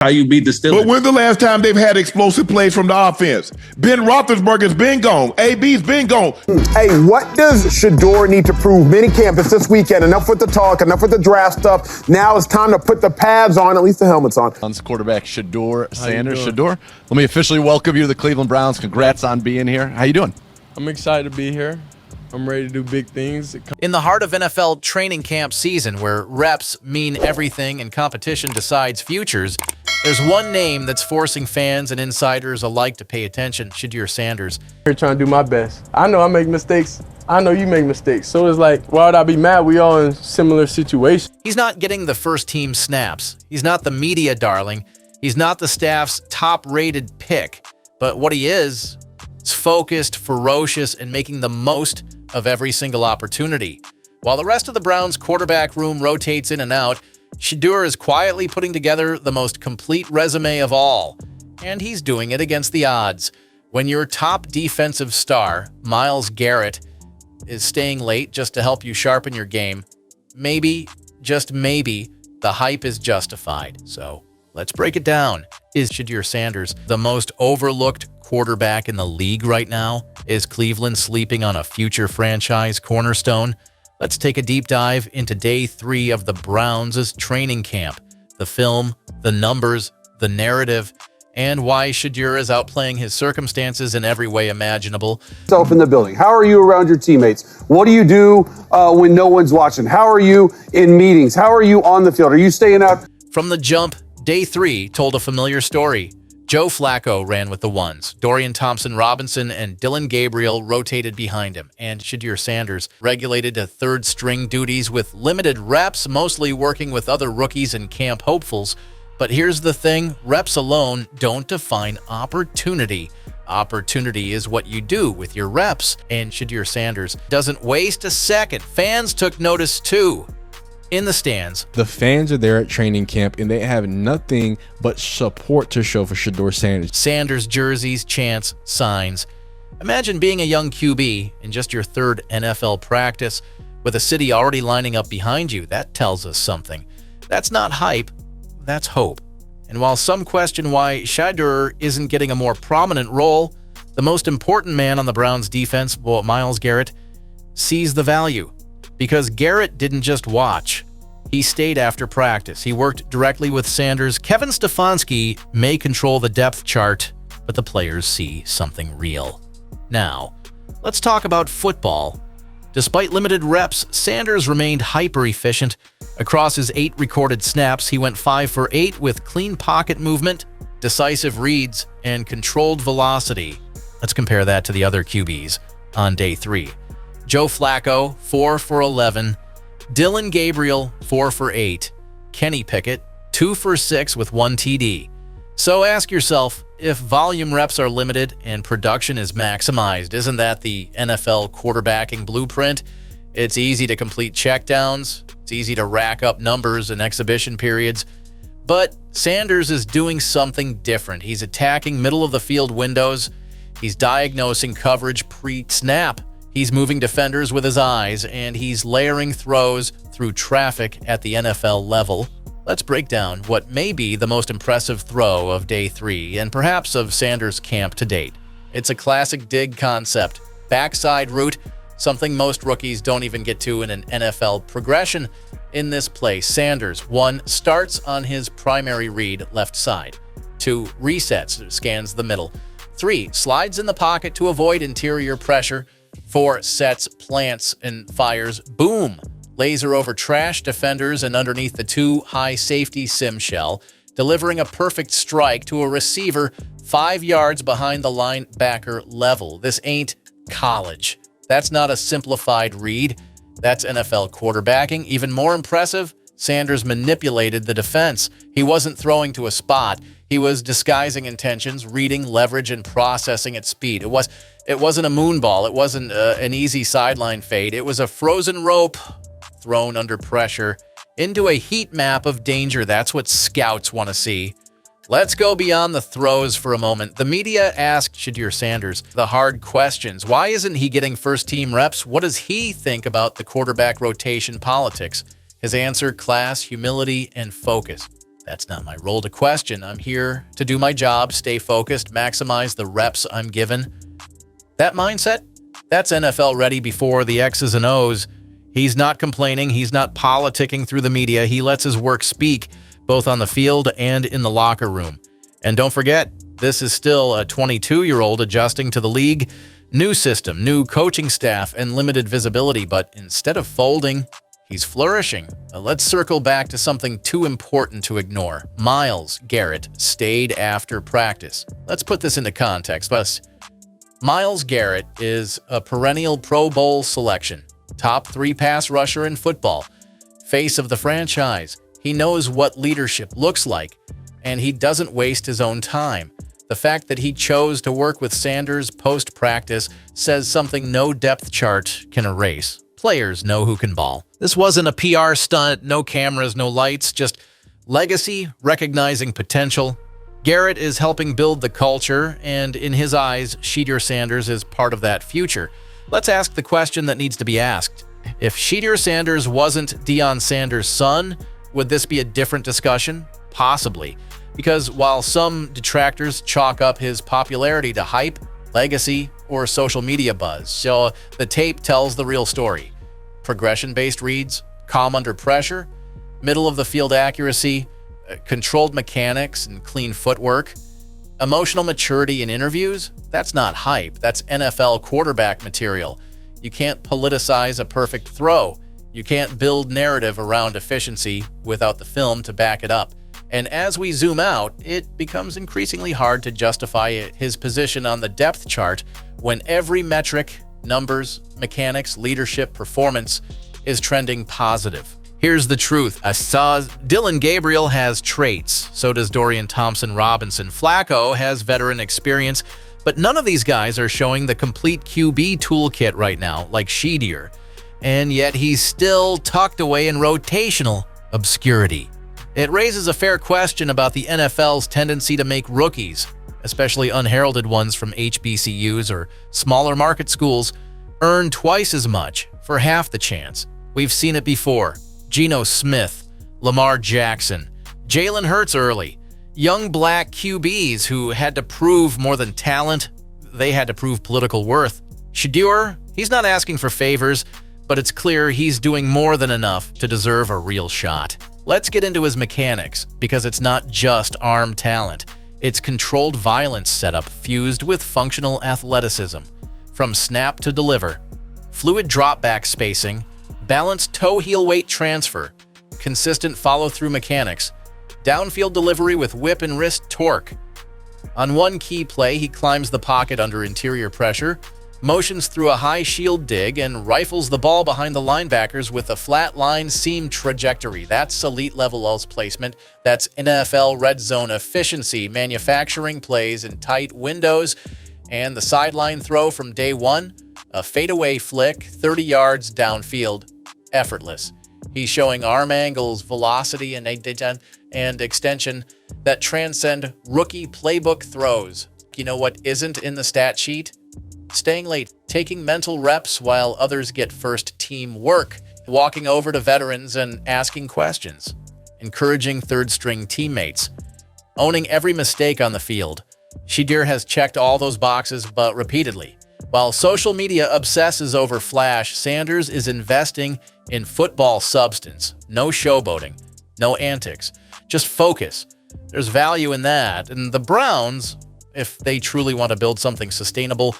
How you beat the Steelers. But when's the last time they've had explosive plays from the offense? Ben Roethlisberger's been gone. AB's been gone. Hey, what does Shedeur need to prove? Minicamp is this weekend. Enough with the talk, enough with the draft stuff. Now it's time to put the pads on, at least the helmet's on. Quarterback Shedeur Sanders. Shedeur, let me officially welcome you to the Cleveland Browns. Congrats on being here. How you doing? I'm excited to be here. I'm ready to do big things. In the heart of NFL training camp season, where reps mean everything and competition decides futures, there's one name that's forcing fans and insiders alike to pay attention: Shedeur Sanders. I'm here trying to do my best. I know I make mistakes. I know you make mistakes. So it's like, why would I be mad? We all in similar situations. He's not getting the first team snaps. He's not the media darling. He's not the staff's top-rated pick. But what he is focused, ferocious, and making the most of every single opportunity. While the rest of the Browns' quarterback room rotates in and out, Shedeur is quietly putting together the most complete resume of all. And he's doing it against the odds. When your top defensive star, Myles Garrett, is staying late just to help you sharpen your game, maybe, just maybe, the hype is justified. So let's break it down. Is Shedeur Sanders the most overlooked quarterback in the league right now? Is Cleveland sleeping on a future franchise cornerstone? Let's take a deep dive into day 3 of the Browns' training camp. The film, the numbers, the narrative, and why Shedeur is outplaying his circumstances in every way imaginable. Self in the building. How are you around your teammates? What do you do when no one's watching? How are you in meetings? How are you on the field? Are you staying out? From the jump, day 3 told a familiar story. Joe Flacco ran with the ones. Dorian Thompson-Robinson and Dillon Gabriel rotated behind him, and Shedeur Sanders regulated to third-string duties with limited reps, mostly working with other rookies and camp hopefuls. But here's the thing, reps alone don't define opportunity. Opportunity is what you do with your reps, and Shedeur Sanders doesn't waste a second. Fans took notice too. In the stands, the fans are there at training camp, and they have nothing but support to show for Shedeur Sanders. Sanders jerseys, chants, signs. Imagine being a young QB in just your 3rd NFL practice with a city already lining up behind you. That tells us something. That's not hype, that's hope. And while some question why Shedeur isn't getting a more prominent role, the most important man on the Browns defense, Myles Garrett, sees the value. Because Garrett didn't just watch. He stayed after practice. He worked directly with Sanders. Kevin Stefanski may control the depth chart, but the players see something real. Now, let's talk about football. Despite limited reps, Sanders remained hyper-efficient. Across his 8 recorded snaps, he went 5 for 8 with clean pocket movement, decisive reads, and controlled velocity. Let's compare that to the other QBs on day 3. Joe Flacco, 4 for 11. Dillon Gabriel, 4 for 8. Kenny Pickett, 2 for 6 with 1 TD. So ask yourself, if volume reps are limited and production is maximized, isn't that the NFL quarterbacking blueprint? It's easy to complete checkdowns. It's easy to rack up numbers in exhibition periods. But Sanders is doing something different. He's attacking middle-of-the-field windows. He's diagnosing coverage pre-snap. He's moving defenders with his eyes, and he's layering throws through traffic at the NFL level. Let's break down what may be the most impressive throw of day 3 and perhaps of Sanders' camp to date. It's a classic dig concept. Backside route, something most rookies don't even get to in an NFL progression. In this play, Sanders, 1, starts on his primary read left side. 2, resets, scans the middle. 3, slides in the pocket to avoid interior pressure. 4, sets, plants, and fires. Boom! Laser over trash defenders and underneath the 2 high safety sim shell, delivering a perfect strike to a receiver 5 yards behind the linebacker level. This ain't college. That's not a simplified read. That's NFL quarterbacking. Even more impressive, Sanders manipulated the defense. He wasn't throwing to a spot. He was disguising intentions, reading, leverage, and processing at speed. It wasn't a moon ball. It wasn't an easy sideline fade. It was a frozen rope thrown under pressure into a heat map of danger. That's what scouts want to see. Let's go beyond the throws for a moment. The media asked Shedeur Sanders the hard questions. Why isn't he getting first-team reps? What does he think about the quarterback rotation politics? His answer, class, humility, and focus. That's not my role to question. I'm here to do my job, stay focused, maximize the reps I'm given. That mindset, that's NFL ready before the X's and O's. He's not complaining. He's not politicking through the media. He lets his work speak, both on the field and in the locker room. And don't forget, this is still a 22-year-old adjusting to the league. New system, new coaching staff, and limited visibility. But instead of folding, he's flourishing. Let's circle back to something too important to ignore. Myles Garrett stayed after practice. Let's put this into context. Myles Garrett is a perennial Pro Bowl selection. Top 3 pass rusher in football. Face of the franchise. He knows what leadership looks like, and he doesn't waste his own time. The fact that he chose to work with Sanders post-practice says something no depth chart can erase. Players know who can ball. This wasn't a PR stunt, no cameras, no lights, just legacy, recognizing potential. Garrett is helping build the culture, and in his eyes, Shedeur Sanders is part of that future. Let's ask the question that needs to be asked. If Shedeur Sanders wasn't Deion Sanders' son, would this be a different discussion? Possibly. Because while some detractors chalk up his popularity to hype, legacy, or social media buzz, so the tape tells the real story. Progression-based reads, calm under pressure, middle-of-the-field accuracy, controlled mechanics and clean footwork. Emotional maturity in interviews? That's not hype. That's NFL quarterback material. You can't politicize a perfect throw. You can't build narrative around efficiency without the film to back it up. And as we zoom out, it becomes increasingly hard to justify his position on the depth chart when every metric, numbers, mechanics, leadership, performance is trending positive. Here's the truth. Dylan Gabriel has traits. So does Dorian Thompson-Robinson. Flacco has veteran experience, but none of these guys are showing the complete QB toolkit right now, like Shedeur. And yet he's still tucked away in rotational obscurity. It raises a fair question about the NFL's tendency to make rookies, especially unheralded ones from HBCUs or smaller market schools, earn twice as much for half the chance. We've seen it before. Geno Smith, Lamar Jackson, Jalen Hurts early. Young black QBs who had to prove more than talent, they had to prove political worth. Shedeur, he's not asking for favors, but it's clear he's doing more than enough to deserve a real shot. Let's get into his mechanics, because it's not just arm talent. It's controlled violence setup fused with functional athleticism. From snap to deliver, fluid drop-back spacing, balanced toe-heel weight transfer, consistent follow-through mechanics, downfield delivery with whip and wrist torque. On one key play, he climbs the pocket under interior pressure, motions through a high shield dig, and rifles the ball behind the linebackers with a flat line seam trajectory. That's elite level ulls placement. That's NFL red zone efficiency, manufacturing plays in tight windows, and the sideline throw from day one, a fadeaway flick, 30 yards downfield, effortless. He's showing arm angles, velocity, and extension that transcend rookie playbook throws. You know what isn't in the stat sheet? Staying late, taking mental reps while others get first team work, walking over to veterans and asking questions, encouraging third-string teammates, owning every mistake on the field. Shedeur has checked all those boxes, but repeatedly. While social media obsesses over flash, Sanders is investing in football substance. No showboating, no antics, just focus. There's value in that. And the Browns, if they truly want to build something sustainable,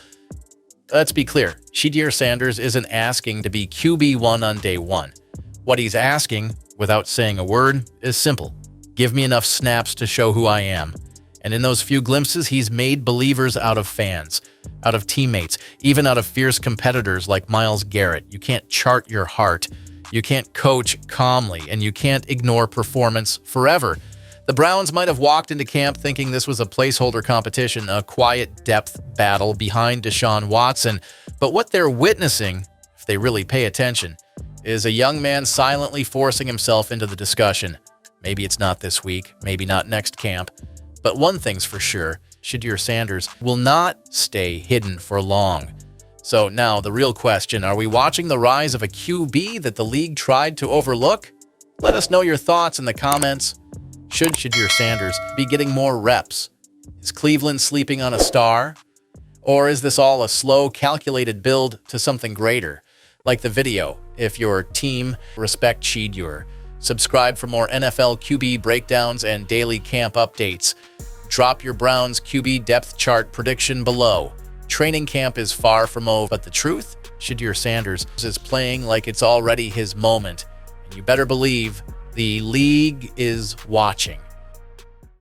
let's be clear, Shedeur Sanders isn't asking to be QB1 on day one. What he's asking, without saying a word, is simple. Give me enough snaps to show who I am. And in those few glimpses, he's made believers out of fans, out of teammates, even out of fierce competitors like Myles Garrett. You can't chart your heart. You can't coach calmly, and you can't ignore performance forever. The Browns might have walked into camp thinking this was a placeholder competition, a quiet depth battle behind Deshaun Watson. But what they're witnessing, if they really pay attention, is a young man silently forcing himself into the discussion. Maybe it's not this week, maybe not next camp. But one thing's for sure, Shedeur Sanders will not stay hidden for long. So now the real question, are we watching the rise of a QB that the league tried to overlook? Let us know your thoughts in the comments. Should Shedeur Sanders be getting more reps? Is Cleveland sleeping on a star? Or is this all a slow, calculated build to something greater? Like the video, if your team respect Shedeur. Subscribe for more NFL QB breakdowns and daily camp updates. Drop your Browns QB depth chart prediction below. Training camp is far from over, but the truth? Shedeur Sanders is playing like it's already his moment. And you better believe the league is watching.